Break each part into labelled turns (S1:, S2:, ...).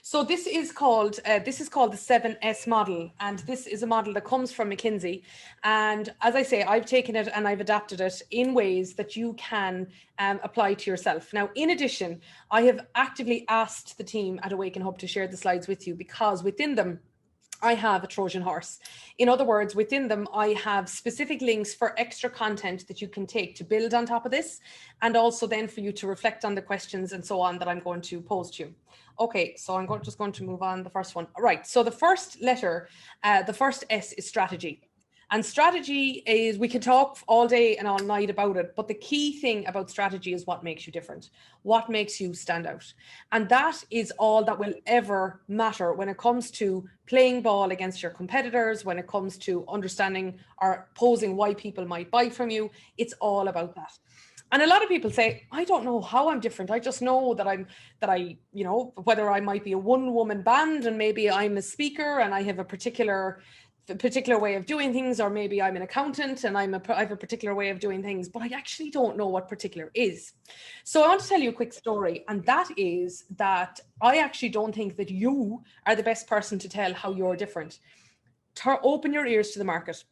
S1: So this is called the 7S model, and this is a model that comes from McKinsey. And as I say, I've taken it and I've adapted it in ways that you can apply to yourself. Now, in addition, I have actively asked the team at AwakenHub to share the slides with you, because within them, I have a Trojan horse. In other words, within them, I have specific links for extra content that you can take to build on top of this, and also then for you to reflect on the questions and so on that I'm going to pose to you. Okay, so I'm just going to move on the first one. Right, so the first letter, the first S is strategy. And strategy is, we can talk all day and all night about it, but the key thing about strategy is what makes you different, what makes you stand out. And that is all that will ever matter when it comes to playing ball against your competitors, when it comes to understanding or posing why people might buy from you. It's all about that. And a lot of people say, I don't know how I'm different. I just know that I, you know, whether I might be a one-woman band and maybe I'm a speaker and I have a particular way of doing things, or maybe I'm an accountant and I have a particular way of doing things, but I actually don't know what particular is. So I want to tell you a quick story, and that is that I actually don't think that you are the best person to tell how you're different. Open your ears to the market.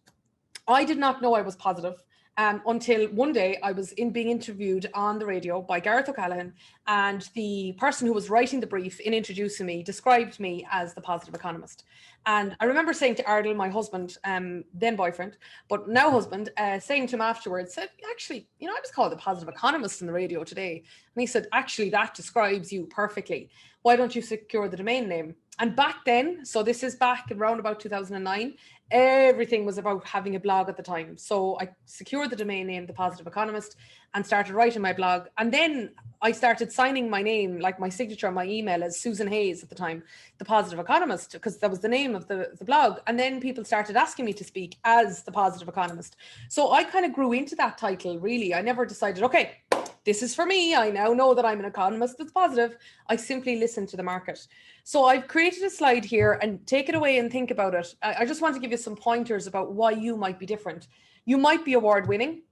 S1: I did not know I was positive until one day I was being interviewed on the radio by Gareth O'Callaghan, and the person who was writing the brief in introducing me described me as the positive economist. And I remember saying to Ardal, my husband, then boyfriend, but now husband, saying to him afterwards, said, actually, you know, I was called the positive economist on the radio today. And he said, actually, that describes you perfectly. Why don't you secure the domain name? And back then, so this is back around about 2009, everything was about having a blog at the time. So I secured the domain name, The Positive Economist, and started writing my blog. And then I started signing my name, like my signature on my email, as Susan Hayes at the time, The Positive Economist, because that was the name of the blog. And then people started asking me to speak as The Positive Economist. So I kind of grew into that title, really. I never decided, okay, this is for me. I now know that I'm an economist that's positive. I simply listen to the market. So I've created a slide here, and take it away and think about it. I just want to give you some pointers about why you might be different. You might be award winning.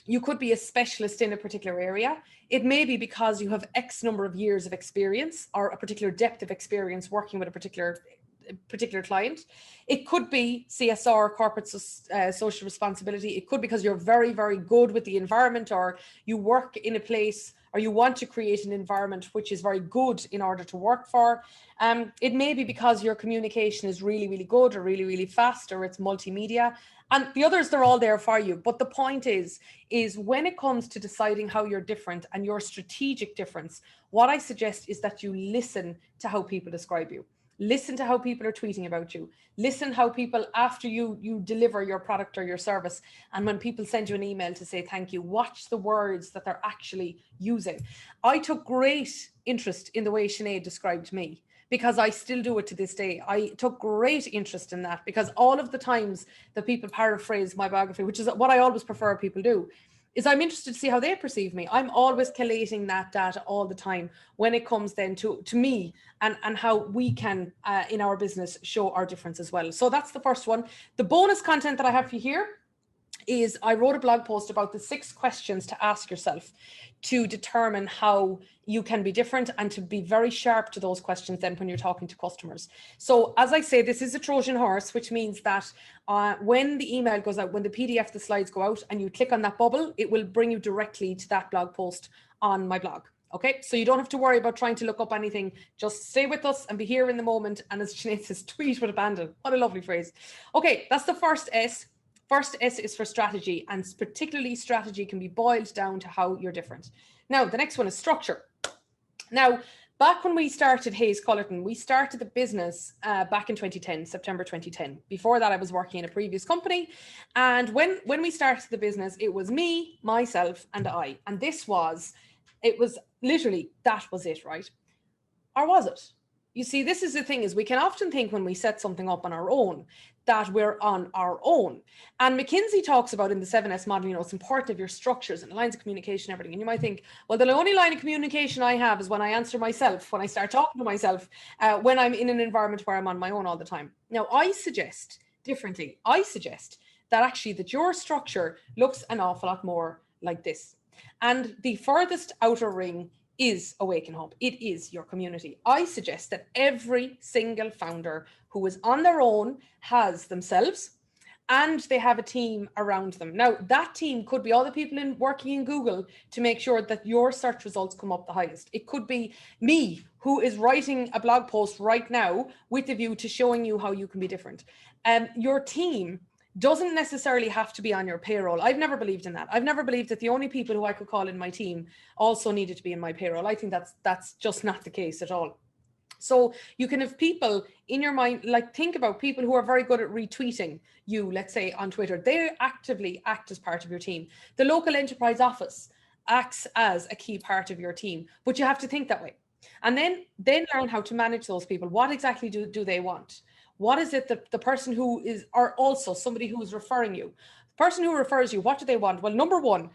S1: You could be a specialist in a particular area. It may be because you have X number of years of experience or a particular depth of experience working with a particular client. It could be CSR, corporate social responsibility. It could be because you're very, very good with the environment, or you work in a place, or you want to create an environment which is very good in order to work for. It may be because your communication is really, really good, or really, really fast, or it's multimedia. And the others, they're all there for you. But the point is when it comes to deciding how you're different and your strategic difference, what I suggest is that you listen to how people describe you. Listen to how people are tweeting about you. Listen how people, after you deliver your product or your service, and when people send you an email to say thank you, watch the words that they're actually using. I took great interest in the way Sinead described me, because I still do it to this day. I took great interest in that, because all of the times that people paraphrase my biography, which is what I always prefer people do, is I'm interested to see how they perceive me. I'm always collating that data all the time when it comes then to me and how we can, in our business, show our difference as well. So that's the first one. The bonus content that I have for you here is I wrote a blog post about the 6 questions to ask yourself to determine how you can be different, and to be very sharp to those questions then when you're talking to customers. So as I say, this is a Trojan horse, which means that when the email goes out, when the PDF, the slides go out, and you click on that bubble, it will bring you directly to that blog post on my blog. Okay, so you don't have to worry about trying to look up anything. Just stay with us and be here in the moment. And as Sinead says, tweet with abandon. What a lovely phrase. Okay, that's the first S. First S is for strategy, and particularly strategy can be boiled down to how you're different. Now, the next one is structure. Now, back when we started Hayes Cullerton, we started the business back in 2010, September 2010. Before that, I was working in a previous company. And when we started the business, it was me, myself, and I. And it was literally, that was it, right? Or was it? You see, this is the thing, is we can often think when we set something up on our own that we're on our own. And McKinsey talks about in the 7S model, you know, it's important of your structures and lines of communication, everything. And you might think, well, the only line of communication I have is when I answer myself, when I start talking to myself, when I'm in an environment where I'm on my own all the time. Now, I suggest differently. I suggest that actually that your structure looks an awful lot more like this. And the furthest outer ring is AwakenHub. It is your community. I suggest that every single founder who is on their own has themselves and they have a team around them. Now, that team could be all the people working in Google to make sure that your search results come up the highest. It could be me, who is writing a blog post right now with a view to showing you how you can be different. Your team doesn't necessarily have to be on your payroll. I've never believed in that. I've never believed that the only people who I could call in my team also needed to be in my payroll. I think that's just not the case at all. So you can have people in your mind, like think about people who are very good at retweeting you, let's say on Twitter. They actively act as part of your team. The local enterprise office acts as a key part of your team, but you have to think that way. And then learn how to manage those people. What exactly do they want? What is it that the person who is, or also somebody who is referring you, the person who refers you, what do they want? Well, number one,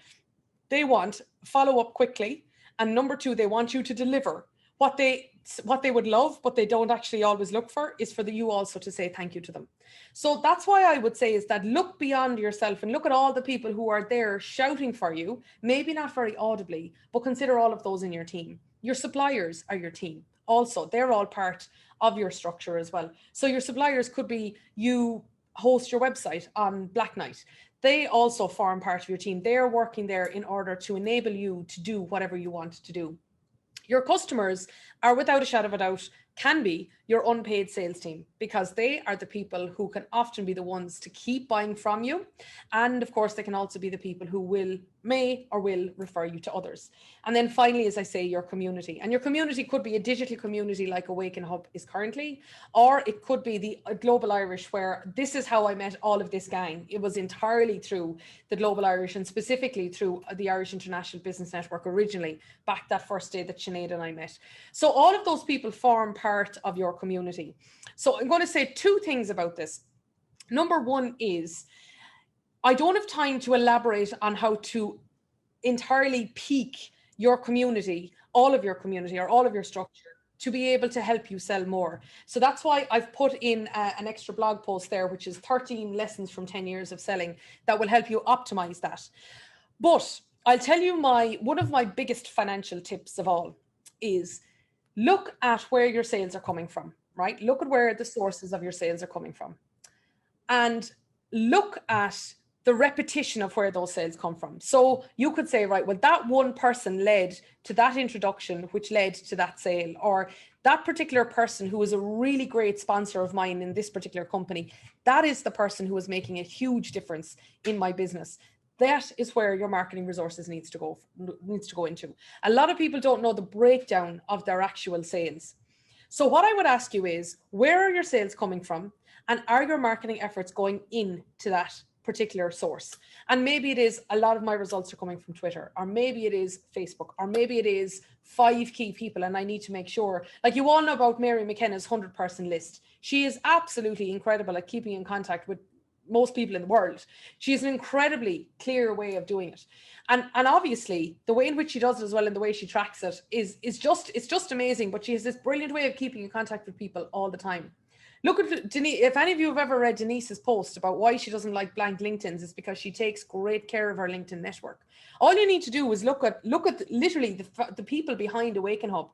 S1: they want follow up quickly. And number two, they want you to deliver. What they would love, but they don't actually always look for, is for you also to say thank you to them. So that's why I would say is that look beyond yourself and look at all the people who are there shouting for you, maybe not very audibly, but consider all of those in your team. Your suppliers are your team. Also, they're all part of your structure as well. So your suppliers could be, you host your website on Black Knight. They also form part of your team. They're working there in order to enable you to do whatever you want to do. Your customers are, without a shadow of a doubt, can be your unpaid sales team, because they are the people who can often be the ones to keep buying from you. And of course, they can also be the people who may or will refer you to others. And then finally, as I say, your community. And your community could be a digital community like AwakenHub is currently, or it could be the Global Irish, where this is how I met all of this gang. It was entirely through the Global Irish, and specifically through the Irish International Business Network originally, back that first day that Sinead and I met. So all of those people form part of your community. So I'm going to say two things about this. Number one is, I don't have time to elaborate on how to entirely peak your community, all of your community or all of your structure, to be able to help you sell more. So that's why I've put in an extra blog post there, which is 13 lessons from 10 years of selling that will help you optimize that. But I'll tell you one of my biggest financial tips of all is look at where your sales are coming from, right? Look at where the sources of your sales are coming from, and look at the repetition of where those sales come from. So you could say, right, well, that one person led to that introduction, which led to that sale, or that particular person who was a really great sponsor of mine in this particular company, that is the person who is making a huge difference in my business. That is where your marketing resources needs to go into. A lot of people don't know the breakdown of their actual sales. So what I would ask you is, where are your sales coming from? And are your marketing efforts going into that particular source? And maybe it is, a lot of my results are coming from Twitter, or maybe it is Facebook, or maybe it is 5 key people. And I need to make sure, like you all know about Mary McKenna's 100-person list. She is absolutely incredible at keeping in contact with most people in the world. She has an incredibly clear way of doing it. And obviously the way in which she does it as well, and the way she tracks it is just amazing. But she has this brilliant way of keeping in contact with people all the time. Look at Denise. If any of you have ever read Denise's post about why she doesn't like blank LinkedIn's, it's because she takes great care of her LinkedIn network. All you need to do is look at literally the people behind AwakenHub,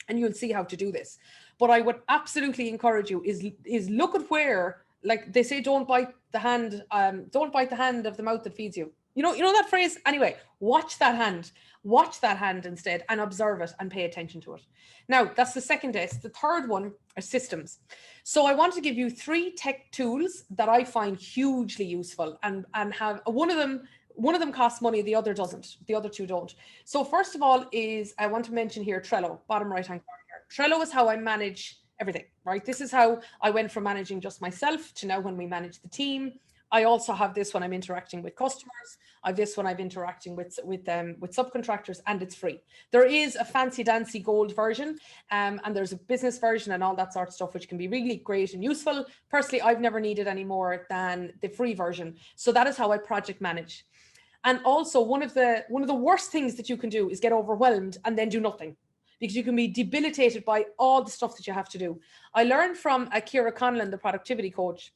S1: and you'll see how to do this. But I would absolutely encourage you is look at where, like they say, don't bite the hand of the mouth that feeds you. You know that phrase? Anyway, watch that hand instead, and observe it and pay attention to it. Now, that's the second S. The third one are systems. So I want to give you 3 tech tools that I find hugely useful, and have one of them costs money, the other doesn't. The other 2 don't. So first of all is, I want to mention here Trello, bottom right hand corner here. Trello is how I manage everything, right? This is how I went from managing just myself to now when we manage the team. I also have this when I'm interacting with customers. I have this when I'm interacting with subcontractors, and it's free. There is a fancy dancy gold version, and there's a business version and all that sort of stuff, which can be really great and useful. Personally, I've never needed any more than the free version. So that is how I project manage. And also one of the worst things that you can do is get overwhelmed and then do nothing, because you can be debilitated by all the stuff that you have to do. I learned from Ciara Conlon, the productivity coach,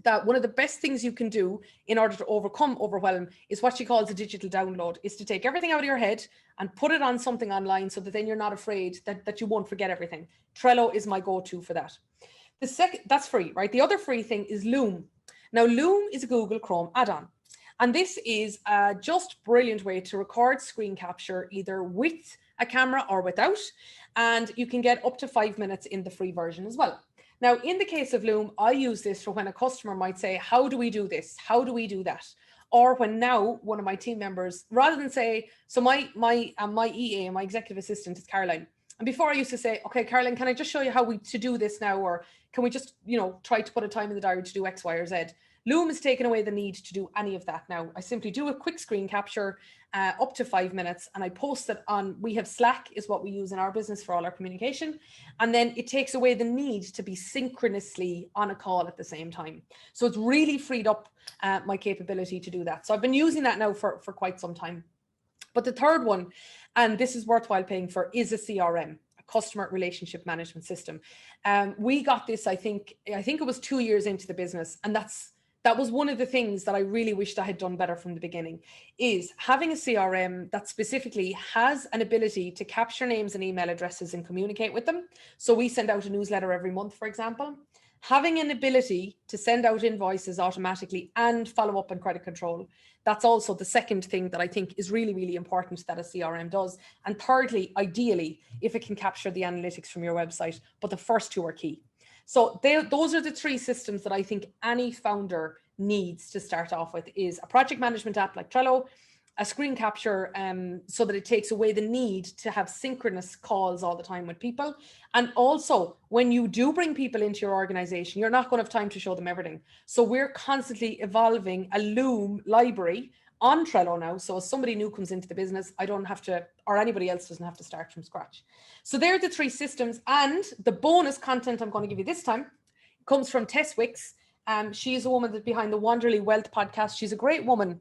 S1: that one of the best things you can do in order to overcome overwhelm is what she calls a digital download, is to take everything out of your head and put it on something online so that then you're not afraid that you won't forget everything. Trello is my go-to for that. The second, that's free, right? The other free thing is Loom. Now, Loom is a Google Chrome add-on. And this is a just brilliant way to record screen capture either with a camera or without. And you can get up to 5 minutes in the free version as well. Now, in the case of Loom, I use this for when a customer might say, how do we do this? How do we do that? Or when now one of my team members, rather than say, so my EA, my executive assistant is Caroline. And before I used to say, okay, Caroline, can I just show you how to do this now? Or can we just, try to put a time in the diary to do X, Y, or Z? Loom has taken away the need to do any of that now. I simply do a quick screen capture up to 5 minutes, and I post it on, we have Slack is what we use in our business for all our communication. And then it takes away the need to be synchronously on a call at the same time. So it's really freed up my capability to do that. So I've been using that now for quite some time. But the third one, and this is worthwhile paying for, is a CRM. Customer relationship management system. We got this, I think it was 2 years into the business, and that was one of the things that I really wished I had done better from the beginning, is having a CRM that specifically has an ability to capture names and email addresses and communicate with them. So we send out a newsletter every month, for example. Having an ability to send out invoices automatically and follow up on credit control. That's also the second thing that I think is really, really important that a CRM does. And thirdly, ideally, if it can capture the analytics from your website, but the first two are key. So those are the three systems that I think any founder needs to start off with: is a project management app like Trello, a screen capture so that it takes away the need to have synchronous calls all the time with people. And also, when you do bring people into your organization, you're not going to have time to show them everything. So we're constantly evolving a Loom library on Trello now. So as somebody new comes into the business, I don't have to, or anybody else doesn't have to start from scratch. So they're the three systems. And the bonus content I'm going to give you this time comes from Tess Wicks. She's a woman that's behind the Wanderly Wealth podcast. She's a great woman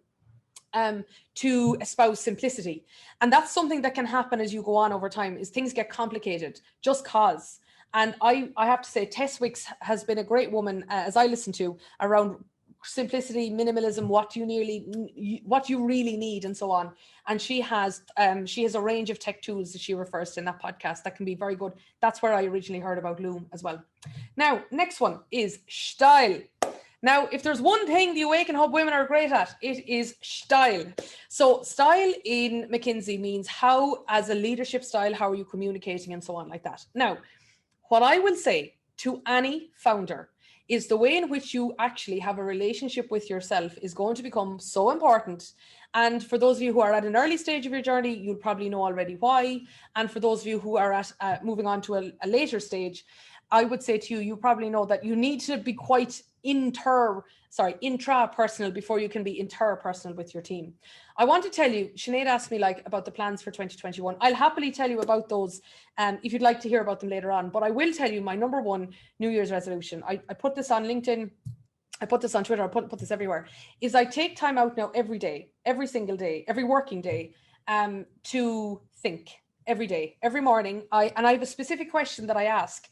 S1: to espouse simplicity. And that's something that can happen as you go on over time, is things get complicated just cause. And I have to say, Tess Wicks has been a great woman, as I listen to, around simplicity, minimalism, what you really need, and so on. And she has a range of tech tools that she refers to in that podcast that can be very good. That's where I originally heard about Loom as well. Now, next one is style. Now, if there's one thing the AwakenHub women are great at, it is style. So style in McKinsey means how, as a leadership style, how are you communicating and so on like that. Now, what I will say to any founder is the way in which you actually have a relationship with yourself is going to become so important. And for those of you who are at an early stage of your journey, you'll probably know already why. And for those of you who are at moving on to a later stage, I would say to you, you probably know that you need to be quite intra-personal before you can be interpersonal with your team. I want to tell you, Sinead asked me about the plans for 2021. I'll happily tell you about those if you'd like to hear about them later on. But I will tell you my number one New Year's resolution. I put this on LinkedIn. I put this on Twitter. I put this everywhere. Is I take time out now every day, every single day, every working day to think. Every day, every morning, I have a specific question that I ask.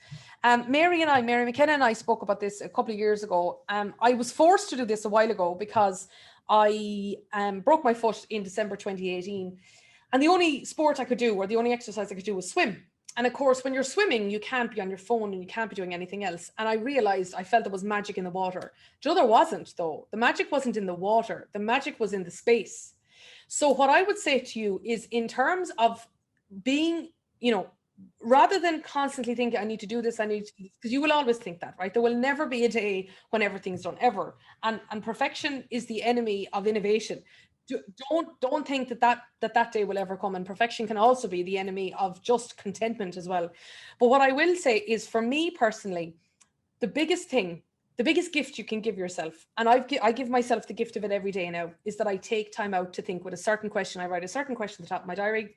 S1: Mary McKenna and I spoke about this a couple of years ago. I was forced to do this a while ago because I broke my foot in December 2018. And the only sport I could do, or the only exercise I could do, was swim. And of course, when you're swimming, you can't be on your phone and you can't be doing anything else. And I felt there was magic in the water. Do you know, there wasn't, though. The magic wasn't in the water. The magic was in the space. So what I would say to you is, in terms of being, rather than constantly thinking, I need to do this, because you will always think that, right? There will never be a day when everything's done, ever. And perfection is the enemy of innovation. Don't think that day will ever come. And perfection can also be the enemy of just contentment as well. But what I will say is, for me personally, the biggest gift you can give yourself, and I give myself the gift of it every day now, is that I take time out to think with a certain question. I write a certain question at the top of my diary.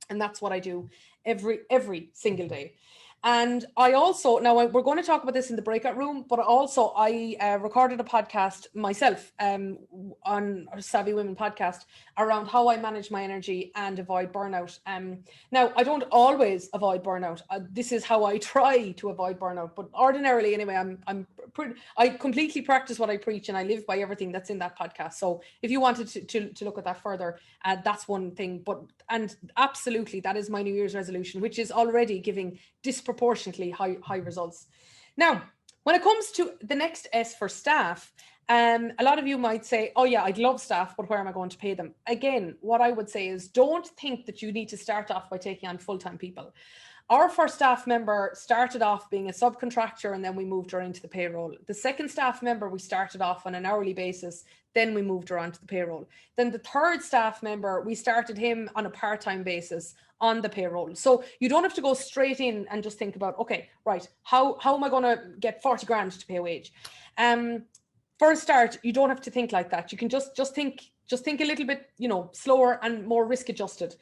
S1: And that's what I do every single day. And I also, now we're going to talk about this in the breakout room, but also I recorded a podcast myself on a Savvy Women podcast around how I manage my energy and avoid burnout. Now, I don't always avoid burnout. This is how I try to avoid burnout. But ordinarily, anyway, I'm I completely practice what I preach, and I live by everything that's in that podcast. So if you wanted to look at that further, that's one thing. And absolutely, that is my New Year's resolution, which is already giving disproportionately high results. Now, when it comes to the next S for staff, a lot of you might say, oh yeah, I'd love staff, but where am I going to pay them? Again, what I would say is, don't think that you need to start off by taking on full-time people. Our first staff member started off being a subcontractor, and then we moved her into the payroll. The second staff member, we started off on an hourly basis, then we moved her onto the payroll. Then the third staff member, we started him on a part-time basis on the payroll. So you don't have to go straight in and just think about, okay, right, how am I going to get 40 grand to pay a wage? For a start, you don't have to think like that. You can just think a little bit, slower and more risk adjusted.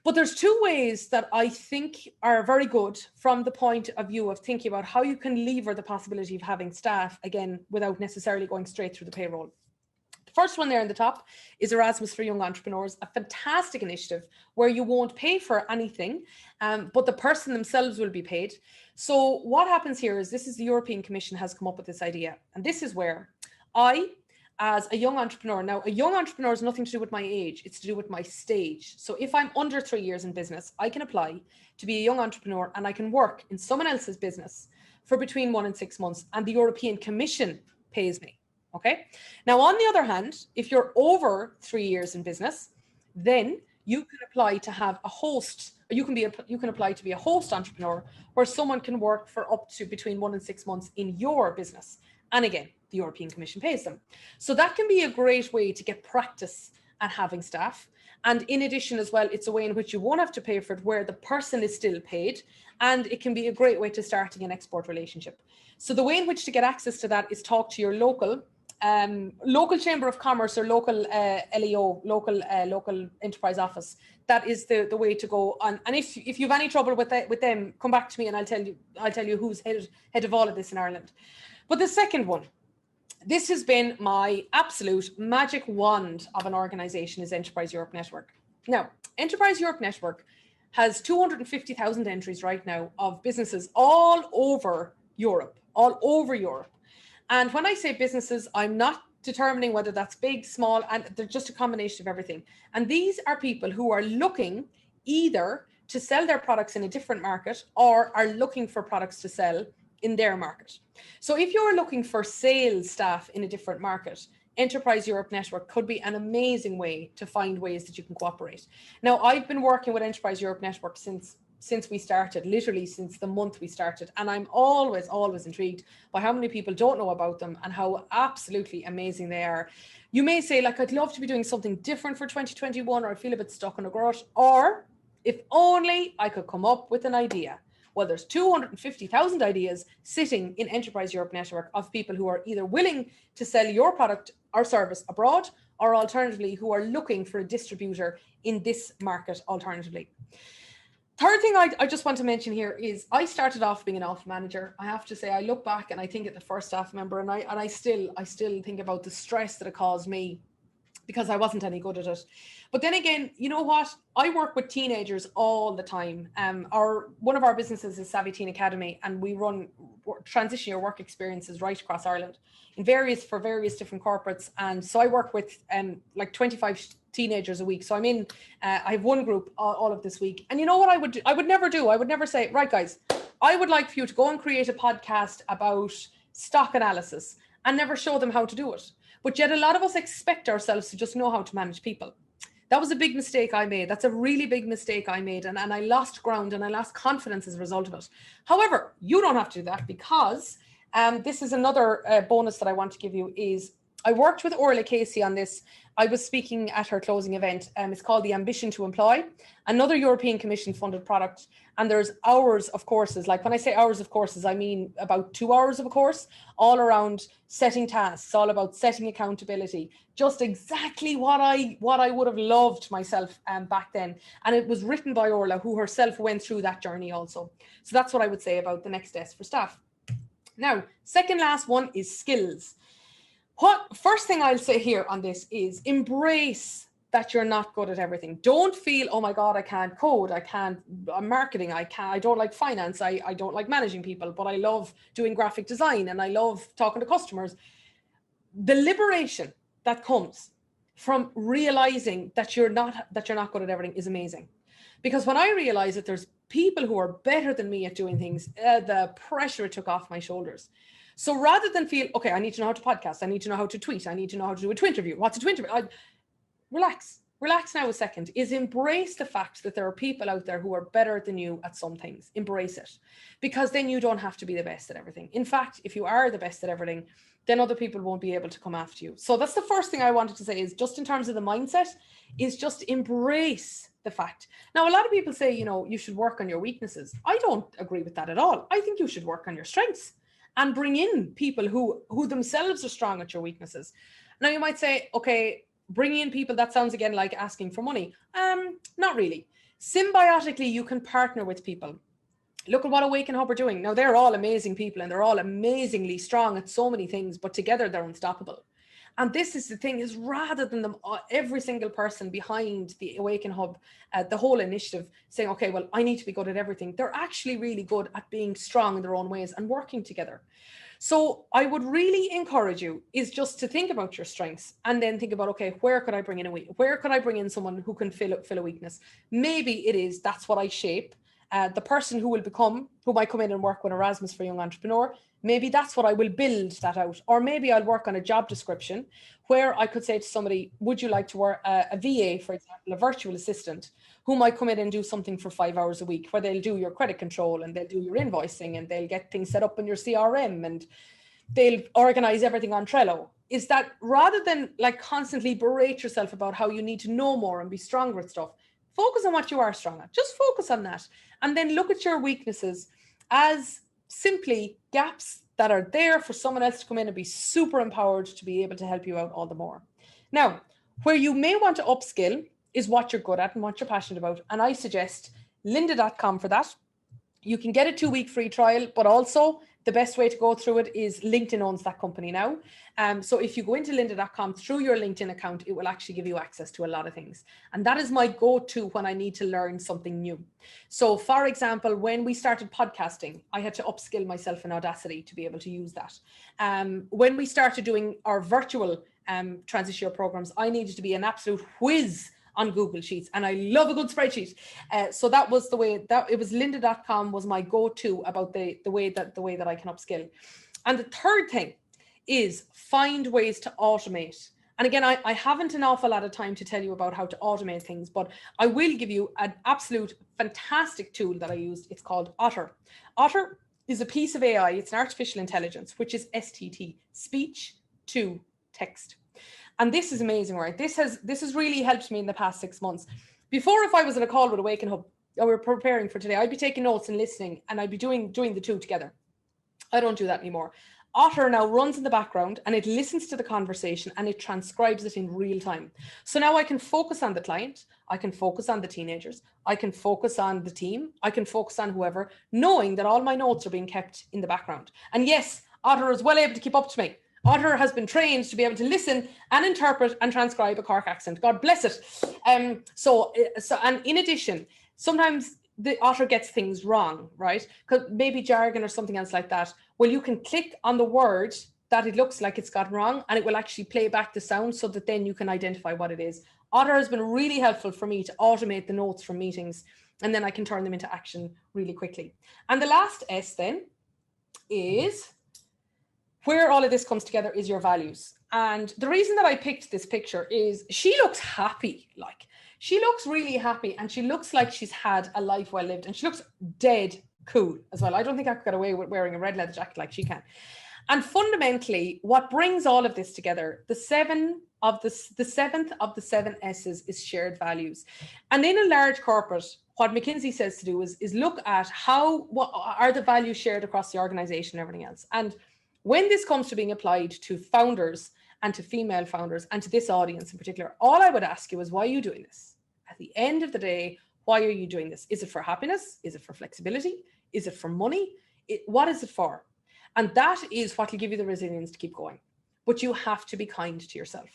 S1: But there's two ways that I think are very good from the point of view of thinking about how you can lever the possibility of having staff, again, without necessarily going straight through the payroll. The first one there in the top is Erasmus for Young Entrepreneurs, a fantastic initiative where you won't pay for anything, but the person themselves will be paid. So what happens here is, this is the European Commission has come up with this idea. And this is where as a young entrepreneur. Now, a young entrepreneur has nothing to do with my age. It's to do with my stage. So if I'm under 3 years in business, I can apply to be a young entrepreneur, and I can work in someone else's business for between 1 and 6 months, and the European Commission pays me. Okay. Now, on the other hand, if you're over 3 years in business, then you can apply to have a host. You can apply to be a host entrepreneur, where someone can work for up to between 1 and 6 months in your business. And again, the European Commission pays them. So that can be a great way to get practice at having staff. And in addition as well, it's a way in which you won't have to pay for it, where the person is still paid. And it can be a great way to starting an export relationship. So the way in which to get access to that is talk to your local Chamber of Commerce or local LEO, local enterprise office. That is the way to go on. And if you have any trouble with them, come back to me and I'll tell you who's head of all of this in Ireland. But the second one, this has been my absolute magic wand of an organization, is Enterprise Europe Network. Now, Enterprise Europe Network has 250,000 entries right now of businesses all over Europe. And when I say businesses, I'm not determining whether that's big, small, and they're just a combination of everything. And these are people who are looking either to sell their products in a different market, or are looking for products to sell in their market. So if you're looking for sales staff in a different market, Enterprise Europe Network could be an amazing way to find ways that you can cooperate. Now, I've been working with Enterprise Europe Network since we started, literally since the month we started. And I'm always intrigued by how many people don't know about them and how absolutely amazing they are. You may say, like, I'd love to be doing something different for 2021, or I feel a bit stuck in a rut, or if only I could come up with an idea. Well, there's 250,000 ideas sitting in Enterprise Europe Network of people who are either willing to sell your product or service abroad, or alternatively, who are looking for a distributor in this market alternatively. Third thing I just want to mention here is, I started off being an office manager. I have to say, I look back and I think at the first staff member, and I still think about the stress that it caused me, because I wasn't any good at it. But then again, you know what? I work with teenagers all the time. One of our businesses is Savvy Teen Academy, and we run transition your work experiences right across Ireland for various different corporates. And so I work with like 25 teenagers a week. So I have one group all of this week. And you know what I would do? I would never say, right, guys, I would like for you to go and create a podcast about stock analysis, and never show them how to do it. But yet a lot of us expect ourselves to just know how to manage people. That was a big mistake I made. That's a really big mistake I made. And I lost ground and I lost confidence as a result of it. However, you don't have to do that, because this is another bonus that I want to give you is, I worked with Orla Casey on this. I was speaking at her closing event. It's called the Ambition to Employ, another European Commission funded product. And there's hours of courses. Like, when I say hours of courses, I mean about 2 hours of a course, all around setting tasks, all about setting accountability, just exactly what I would have loved myself back then. And it was written by Orla, who herself went through that journey also. So that's what I would say about the next S for staff. Now, second last one is skills. First thing I'll say here on this is, embrace that you're not good at everything. Don't feel, oh my God, I can't code, I'm marketing, I don't like finance, I don't like managing people, but I love doing graphic design and I love talking to customers. The liberation that comes from realizing that you're not good at everything is amazing. Because when I realized that there's people who are better than me at doing things, the pressure it took off my shoulders. So rather than feel, okay, I need to know how to podcast, I need to know how to tweet, I need to know how to do a Twitterview. What's a Twitterview? Relax now a second. Is embrace the fact that there are people out there who are better than you at some things. Embrace it. Because then you don't have to be the best at everything. In fact, if you are the best at everything, then other people won't be able to come after you. So that's the first thing I wanted to say, is just in terms of the mindset, is just embrace the fact. Now, a lot of people say, you should work on your weaknesses. I don't agree with that at all. I think you should work on your strengths and bring in people who themselves are strong at your weaknesses. Now, you might say, okay, bringing in people, that sounds again like asking for money. Not really. Symbiotically, you can partner with people. Look at what AwakenHub are doing. Now, they're all amazing people and they're all amazingly strong at so many things, but together they're unstoppable. And this is the thing, is rather than them, every single person behind the AwakenHub, the whole initiative saying, okay, well, I need to be good at everything. They're actually really good at being strong in their own ways and working together. So I would really encourage you is just to think about your strengths and then think about, okay, where could I bring in someone who can fill a weakness? Maybe it is, that's what I shape. The person who might come in and work with Erasmus for Young Entrepreneur, maybe that's what I will build that out. Or maybe I'll work on a job description where I could say to somebody, would you like to work a VA, for example, a virtual assistant, who might come in and do something for 5 hours a week, where they'll do your credit control and they'll do your invoicing and they'll get things set up in your CRM and they'll organize everything on Trello. Is that rather than like constantly berate yourself about how you need to know more and be stronger at stuff, focus on what you are strong at. Just focus on that. And then look at your weaknesses as simply gaps that are there for someone else to come in and be super empowered to be able to help you out all the more. Now, where you may want to upskill is what you're good at and what you're passionate about. And I suggest lynda.com for that. You can get a 2-week free trial, but also the best way to go through it is LinkedIn owns that company now. So if you go into lynda.com through your LinkedIn account, it will actually give you access to a lot of things. And that is my go-to when I need to learn something new. So for example, when we started podcasting, I had to upskill myself in Audacity to be able to use that. When we started doing our virtual transition programs, I needed to be an absolute whiz on Google Sheets, and I love a good spreadsheet. So that was the way that it was. Lynda.com was my go-to about the way that I can upskill. And the third thing is find ways to automate. And again, I haven't an awful lot of time to tell you about how to automate things, but I will give you an absolute fantastic tool that I used. It's called Otter. Otter is a piece of AI. It's an artificial intelligence, which is STT, speech to text. And this is amazing, right? This has really helped me in the past 6 months. Before, if I was in a call with AwakenHub, or we're preparing for today, I'd be taking notes and listening, and I'd be doing the two together. I don't do that anymore. Otter now runs in the background and it listens to the conversation and it transcribes it in real time. So now I can focus on the client, I can focus on the teenagers, I can focus on the team, I can focus on whoever, knowing that all my notes are being kept in the background. And yes, Otter is well able to keep up to me. Otter has been trained to be able to listen and interpret and transcribe a Cork accent. God bless it. So and in addition, sometimes the Otter gets things wrong, right? Because maybe jargon or something else like that. Well, you can click on the word that it looks like it's got wrong and it will actually play back the sound so that then you can identify what it is. Otter has been really helpful for me to automate the notes from meetings, and then I can turn them into action really quickly. And the last S then is, where all of this comes together is your values. And the reason that I picked this picture is she looks happy. Like, she looks really happy and she looks like she's had a life well lived, and she looks dead cool as well. I don't think I could get away with wearing a red leather jacket like she can. And fundamentally, what brings all of this together, the seventh of the 7 S's is shared values. And in a large corporate, what McKinsey says to do is look at what are the values shared across the organization and everything else. And when this comes to being applied to founders and to female founders and to this audience in particular, all I would ask you is, why are you doing this? At the end of the day, why are you doing this? Is it for happiness? Is it for flexibility? Is it for money? What is it for? And that is what will give you the resilience to keep going. But you have to be kind to yourself.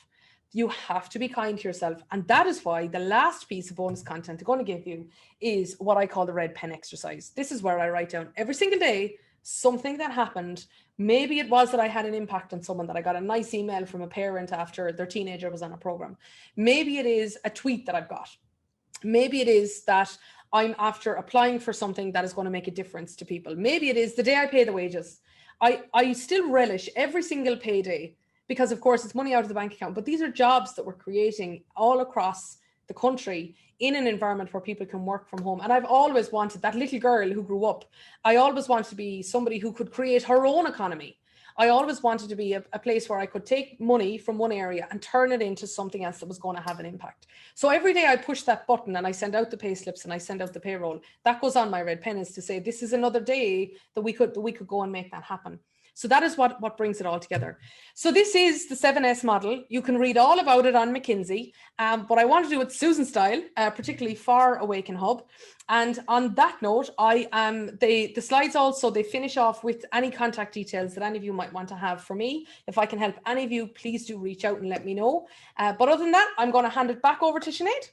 S1: You have to be kind to yourself. And that is why the last piece of bonus content I'm going to give you is what I call the red pen exercise. This is where I write down every single day something that happened. Maybe it was that I had an impact on someone, that I got a nice email from a parent after their teenager was on a program. Maybe it is a tweet that I've got. Maybe it is that I'm after applying for something that is going to make a difference to people. Maybe it is the day I pay the wages. I still relish every single payday, because of course it's money out of the bank account, but these are jobs that we're creating all across the country in an environment where people can work from home. And I've always wanted, that little girl who grew up, I always wanted to be somebody who could create her own economy. I always wanted to be a place where I could take money from one area and turn it into something else that was going to have an impact. So every day I push that button and I send out the pay slips and I send out the payroll. That goes on my red pen, is to say, this is another day that we could go and make that happen. So that is what brings it all together. So this is the 7S model. You can read all about it on McKinsey, but I want to do it Susan style, particularly for AwakenHub. And on that note, the slides also, they finish off with any contact details that any of you might want to have for me. If I can help any of you, please do reach out and let me know. But other than that, I'm going to hand it back over to Sinead.